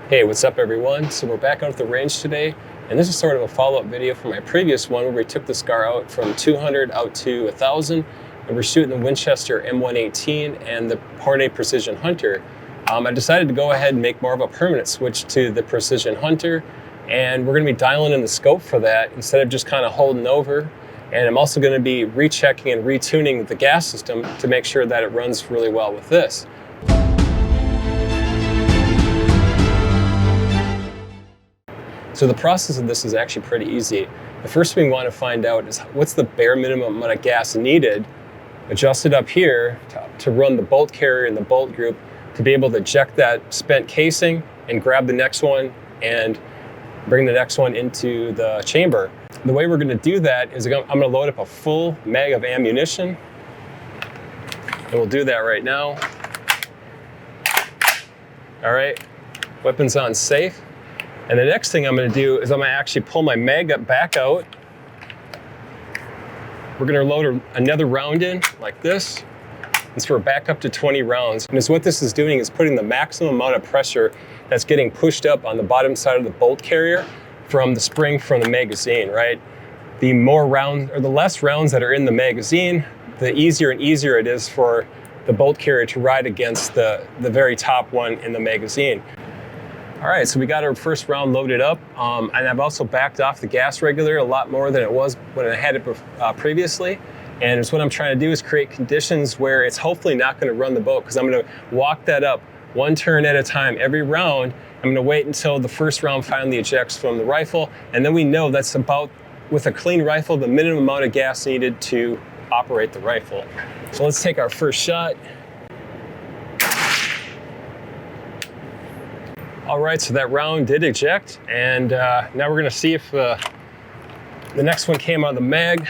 Hey, what's up everyone? So we're back out at the range today, and this is sort of a follow-up video from my previous one where we took the SCAR out from 200 out to 1,000, and we're shooting the Winchester M118 and the KNS Precision Hunter. I decided to go ahead and make more of a permanent switch to the Precision Hunter, and we're going to be dialing in the scope for that instead of just kind of holding over. And I'm also going to be rechecking and retuning the gas system to make sure that it runs really well with this. So the process of this is actually pretty easy. The first thing we want to find out is what's the bare minimum amount of gas needed, adjust it up here to run the bolt carrier and the bolt group to be able to eject that spent casing and grab the next one and bring the next one into the chamber. The way we're going to do that is I'm going to load up a full mag of ammunition, and we'll do that right now. All right, weapons on safe. And the next thing I'm going to do is I'm going to actually pull my mag back out. We're going to load another round in like this. And so we're back up to 20 rounds. And what this is doing is putting the maximum amount of pressure that's getting pushed up on the bottom side of the bolt carrier from the spring from the magazine, right? The more rounds or the less rounds that are in the magazine, the easier and easier it is for the bolt carrier to ride against the very top one in the magazine. All right, so we got our first round loaded up, and I've also backed off the gas regulator a lot more than it was when I had it previously. And it's what I'm trying to do is create conditions where it's hopefully not going to run the boat, because I'm going to walk that up one turn at a time every round. I'm going to wait until the first round finally ejects from the rifle, and then we know that's about, with a clean rifle, the minimum amount of gas needed to operate the rifle. So let's take our first shot. All right, so that round did eject, and now we're going to see if the next one came out of the mag.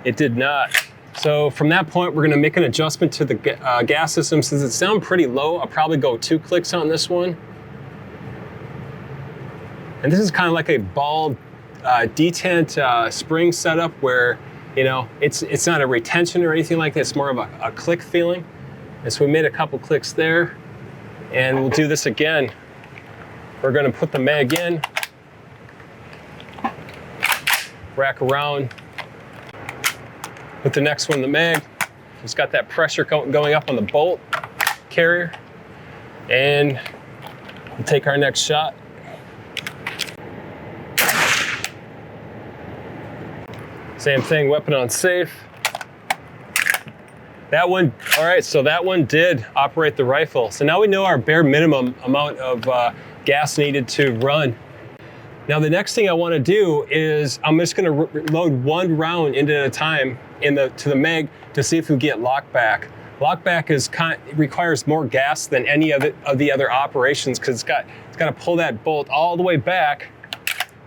It did not. So from that point, we're going to make an adjustment to the gas system. Since it's down pretty low, I'll probably go 2 clicks on this one. And this is kind of like a ball detent spring setup where, you know, it's not a retention or anything like that. It's more of a click feeling. And so we made a couple clicks there. And we'll do this again. We're going to put the mag in, rack around, put the next one in the mag. It's got that pressure going up on the bolt carrier. And we'll take our next shot. Same thing, weapon on safe. That one, all right, so that one did operate the rifle. So now we know our bare minimum amount of gas needed to run. Now the next thing I want to do is I'm just going to load one round into a time to the mag to see if we get lockback. Lockback requires more gas than any of the other operations, because it's got to pull that bolt all the way back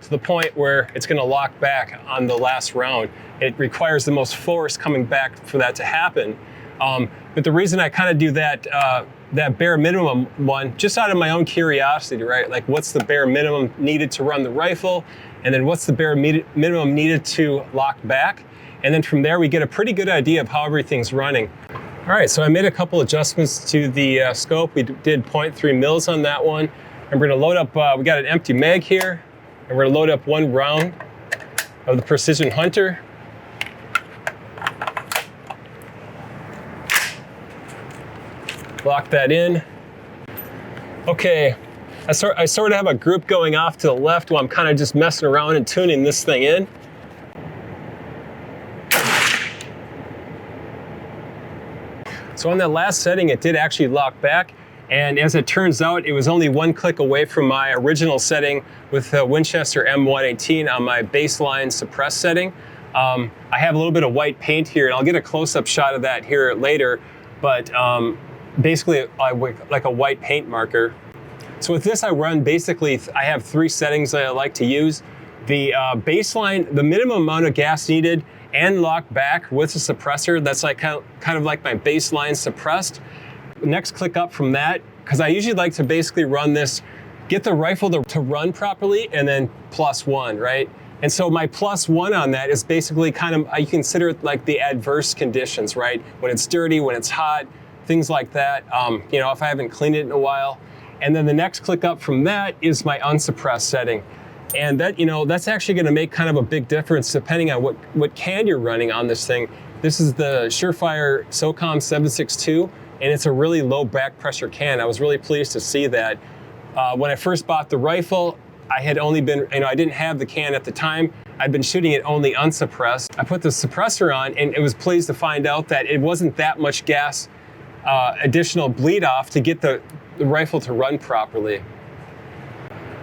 to the point where it's going to lock back on the last round. It requires the most force coming back for that to happen. But the reason I kind of do that bare minimum one, just out of my own curiosity, right? Like, what's the bare minimum needed to run the rifle? And then what's the bare minimum needed to lock back? And then from there, we get a pretty good idea of how everything's running. All right, so I made a couple adjustments to the scope. We did 0.3 mils on that one. And we're gonna load up, we got an empty mag here, and we're gonna load up one round of the Precision Hunter. Lock that in. Okay, I sort of have a group going off to the left while I'm kind of just messing around and tuning this thing in. So on that last setting, it did actually lock back. And as it turns out, it was only 1 click away from my original setting with the Winchester M118 on my baseline suppress setting. I have a little bit of white paint here, and I'll get a close-up shot of that here later. But basically like a white paint marker. So with this I run basically, I have 3 settings that I like to use. The baseline, the minimum amount of gas needed and lock back with the suppressor, that's like kind of like my baseline suppressed. Next click up from that, because I usually like to basically run this, get the rifle to run properly, and then +1, right? And so my +1 on that is basically kind of, I consider it like the adverse conditions, right? When it's dirty, when it's hot, things like that. You know, if I haven't cleaned it in a while. And then the next click up from that is my unsuppressed setting. And that, that's actually going to make kind of a big difference depending on what can you're running on this thing. This is the Surefire SOCOM 762, and it's a really low back pressure can. I was really pleased to see that. When I first bought the rifle, I had only been, I didn't have the can at the time. I'd been shooting it only unsuppressed. I put the suppressor on, and I was pleased to find out that it wasn't that much gas additional bleed off to get the rifle to run properly.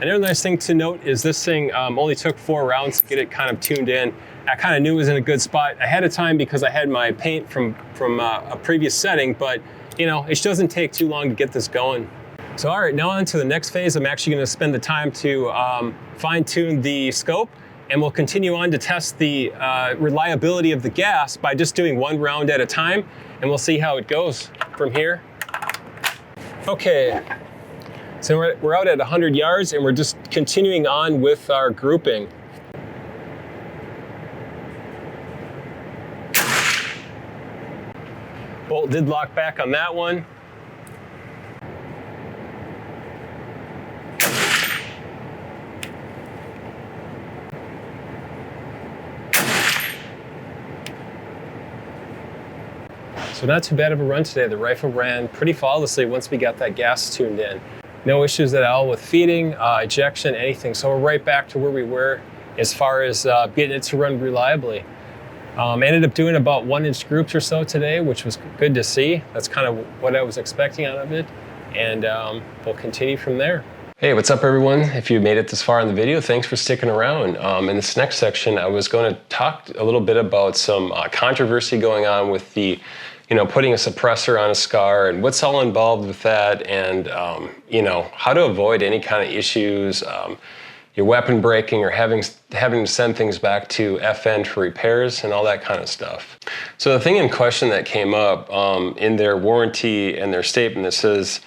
Another nice thing to note is this thing only took 4 rounds to get it kind of tuned in. I kind of knew it was in a good spot ahead of time because I had my paint from a previous setting, but it doesn't take too long to get this going. So all right, now on to the next phase. I'm actually going to spend the time to fine tune the scope, and we'll continue on to test the reliability of the gas by just doing 1 round at a time, and we'll see how it goes from here. Okay, so we're out at 100 yards, and we're just continuing on with our grouping. Bolt did lock back on that one. So not too bad of a run today. The rifle ran pretty flawlessly once we got that gas tuned in. No issues at all with feeding, ejection, anything. So we're right back to where we were as far as getting it to run reliably. Ended up doing about 1-inch groups or so today, which was good to see. That's kind of what I was expecting out of it. And we'll continue from there. Hey, what's up everyone? If you made it this far in the video, thanks for sticking around. In this next section, I was going to talk a little bit about some controversy going on with the putting a suppressor on a SCAR and what's all involved with that, and how to avoid any kind of issues, your weapon breaking or having to send things back to FN for repairs and all that kind of stuff. So the thing in question that came up in their warranty and their statement, that says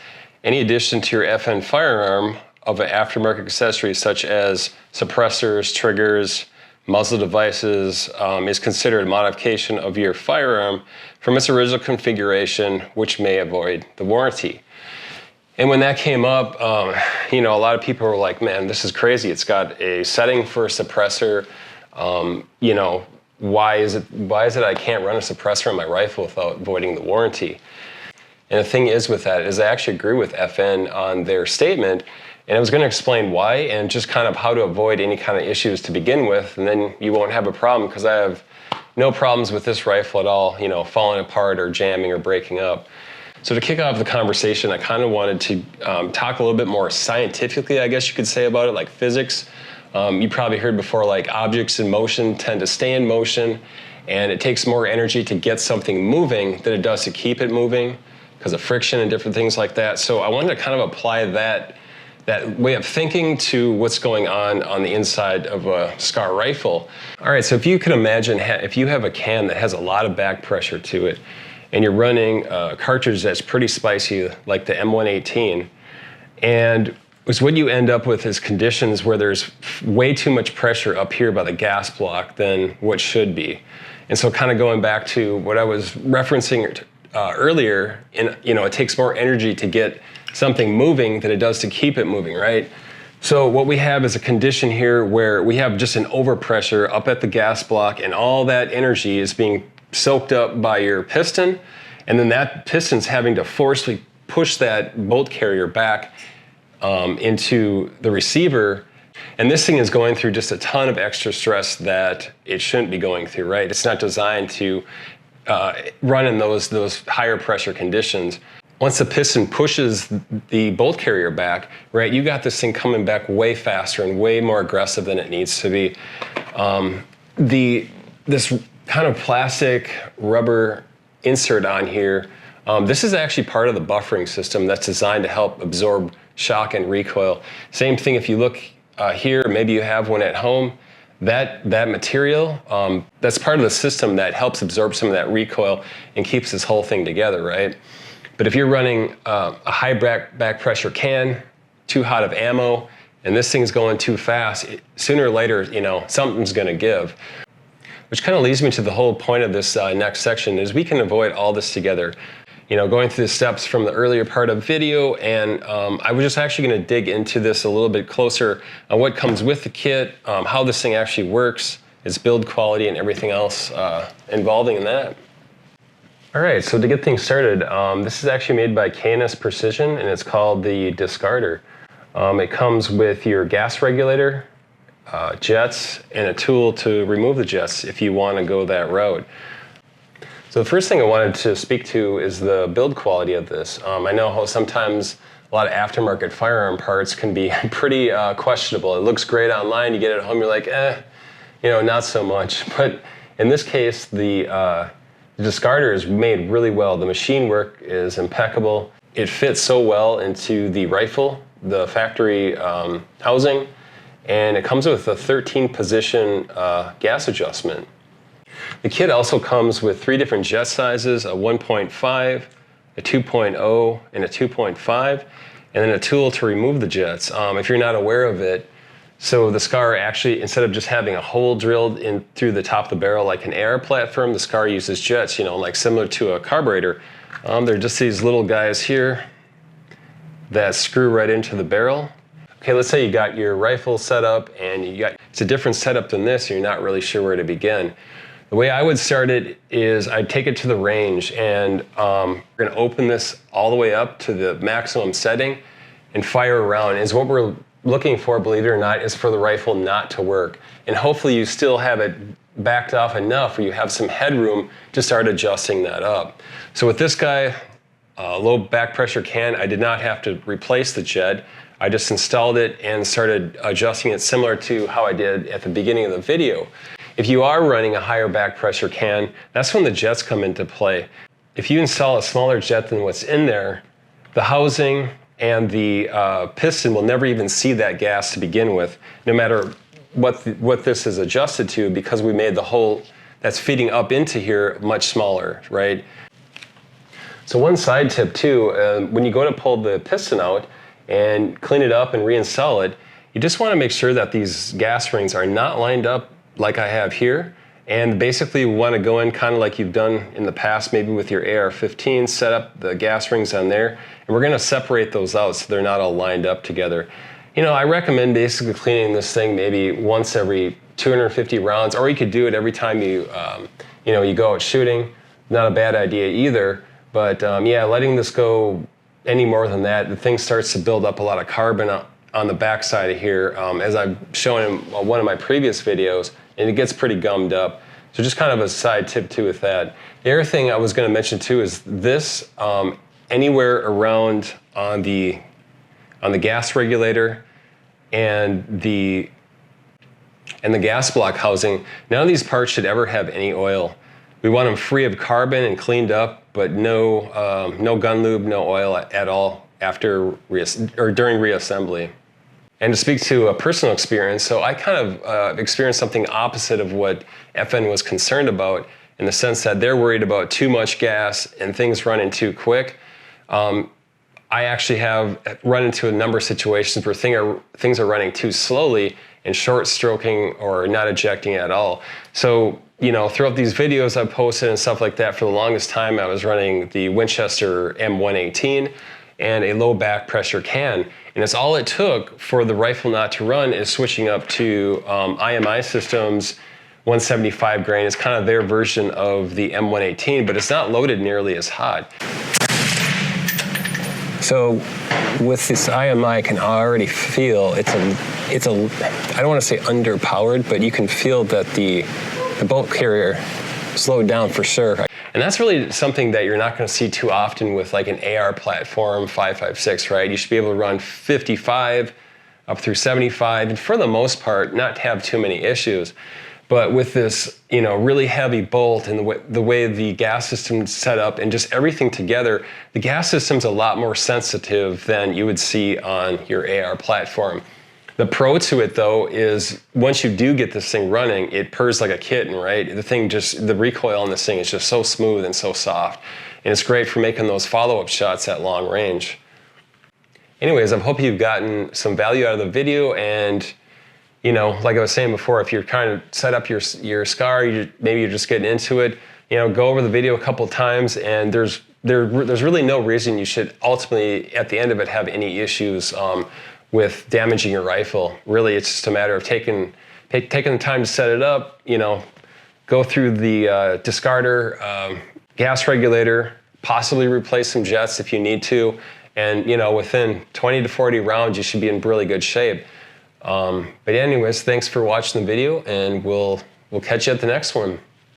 any addition to your FN firearm of an aftermarket accessory such as suppressors, triggers, muzzle devices is considered a modification of your firearm from its original configuration, which may avoid the warranty. And when that came up, a lot of people were like, man, this is crazy. It's got a setting for a suppressor. Why is it I can't run a suppressor on my rifle without voiding the warranty? And the thing is with that is I actually agree with FN on their statement. And I was going to explain why and just kind of how to avoid any kind of issues to begin with, and then you won't have a problem, because I have no problems with this rifle at all, falling apart or jamming or breaking up. So to kick off the conversation, I kind of wanted to talk a little bit more scientifically, I guess you could say, about it, like physics. You probably heard before, like objects in motion tend to stay in motion, and it takes more energy to get something moving than it does to keep it moving because of friction and different things like that. So I wanted to kind of apply that way of thinking to what's going on the inside of a SCAR rifle. All right, so if you can imagine, if you have a can that has a lot of back pressure to it, and you're running a cartridge that's pretty spicy, like the M118, and what you end up with is conditions where there's way too much pressure up here by the gas block than what should be. And so kind of going back to what I was referencing earlier, it takes more energy to get something moving than it does to keep it moving, right? So what we have is a condition here where we have just an overpressure up at the gas block, and all that energy is being soaked up by your piston, and then that piston's having to forcefully push that bolt carrier back into the receiver, and this thing is going through just a ton of extra stress that it shouldn't be going through, right? It's not designed to run in those higher pressure conditions. Once the piston pushes the bolt carrier back, right, you got this thing coming back way faster and way more aggressive than it needs to be. This kind of plastic rubber insert on here, this is actually part of the buffering system that's designed to help absorb shock and recoil. Same thing if you look here, maybe you have one at home. That material, that's part of the system that helps absorb some of that recoil and keeps this whole thing together, right? But if you're running a high back pressure can, too hot of ammo, and this thing's going too fast, sooner or later, something's gonna give. Which kind of leads me to the whole point of this next section, is we can avoid all this together. going through the steps from the earlier part of the video, and I was just actually going to dig into this a little bit closer on what comes with the kit, how this thing actually works, its build quality, and everything else involving in that. All right, so to get things started, this is actually made by KNS Precision, and it's called the DiSCARder. It comes with your gas regulator, jets, and a tool to remove the jets if you want to go that route. So the first thing I wanted to speak to is the build quality of this. I know how sometimes a lot of aftermarket firearm parts can be pretty questionable. It looks great online, you get it at home, you're like, not so much. But in this case, the DiSCARder is made really well. The machine work is impeccable. It fits so well into the rifle, the factory housing, and it comes with a 13-position gas adjustment. The kit also comes with 3 different jet sizes, a 1.5, a 2.0, and a 2.5, and then a tool to remove the jets. If you're not aware of it, so the SCAR actually, instead of just having a hole drilled in through the top of the barrel like an AR platform, the SCAR uses jets, like similar to a carburetor. They're just these little guys here that screw right into the barrel. Okay, let's say you got your rifle set up and it's a different setup than this, and you're not really sure where to begin. The way I would start it is I'd take it to the range, and we're gonna open this all the way up to the maximum setting and fire around. Is what we're looking for, believe it or not, is for the rifle not to work. And hopefully you still have it backed off enough where you have some headroom to start adjusting that up. So with this guy, low back pressure can, I did not have to replace the jet. I just installed it and started adjusting it similar to how I did at the beginning of the video. If you are running a higher back pressure can, that's when the jets come into play. If you install a smaller jet than what's in there, the housing and the piston will never even see that gas to begin with, no matter what this is adjusted to, because we made the hole that's feeding up into here much smaller, right? So one side tip too, when you go to pull the piston out and clean it up and reinstall it, you just want to make sure that these gas rings are not lined up like I have here. And basically you want to go in kind of like you've done in the past, maybe with your AR-15, set up the gas rings on there, and we're going to separate those out so they're not all lined up together. I recommend basically cleaning this thing maybe once every 250 rounds, or you could do it every time you go out shooting. Not a bad idea either, but yeah, letting this go any more than that, the thing starts to build up a lot of carbon on the back side of here, as I've shown in one of my previous videos, and it gets pretty gummed up. So just kind of a side tip too with that. The other thing I was going to mention too is this, anywhere around on the gas regulator and the gas block housing, none of these parts should ever have any oil. We want them free of carbon and cleaned up, but no gun lube, no oil at all after during reassembly. And to speak to a personal experience, so I kind of experienced something opposite of what FN was concerned about, in the sense that they're worried about too much gas and things running too quick. I actually have run into a number of situations where things are running too slowly and short stroking or not ejecting at all. So, throughout these videos I've posted and stuff like that, for the longest time I was running the Winchester M118 and a low back pressure can. And it's all it took for the rifle not to run is switching up to IMI Systems 175 grain. It's kind of their version of the M118, but it's not loaded nearly as hot. So with this IMI, I can already feel it's a I don't want to say underpowered, but you can feel that the bolt carrier slowed down for sure. And that's really something that you're not going to see too often with like an AR platform 5.56, right? You should be able to run 55 up through 75, and for the most part, not have too many issues. But with this, really heavy bolt and the way the gas system's set up and just everything together, the gas system's a lot more sensitive than you would see on your AR platform. The pro to it though is once you do get this thing running, it purrs like a kitten, right? The recoil on this thing is just so smooth and so soft. And it's great for making those follow-up shots at long range. Anyways, I hope you've gotten some value out of the video, and like I was saying before, if you're trying to set up your SCAR, maybe you're just getting into it, go over the video a couple times, and there's there's really no reason you should ultimately, at the end of it, have any issues with damaging your rifle. Really, it's just a matter of taking the time to set it up, you know, go through the DiSCARder, gas regulator, possibly replace some jets if you need to, and you know, within 20 to 40 rounds, you should be in really good shape. But anyways, thanks for watching the video, and we'll catch you at the next one.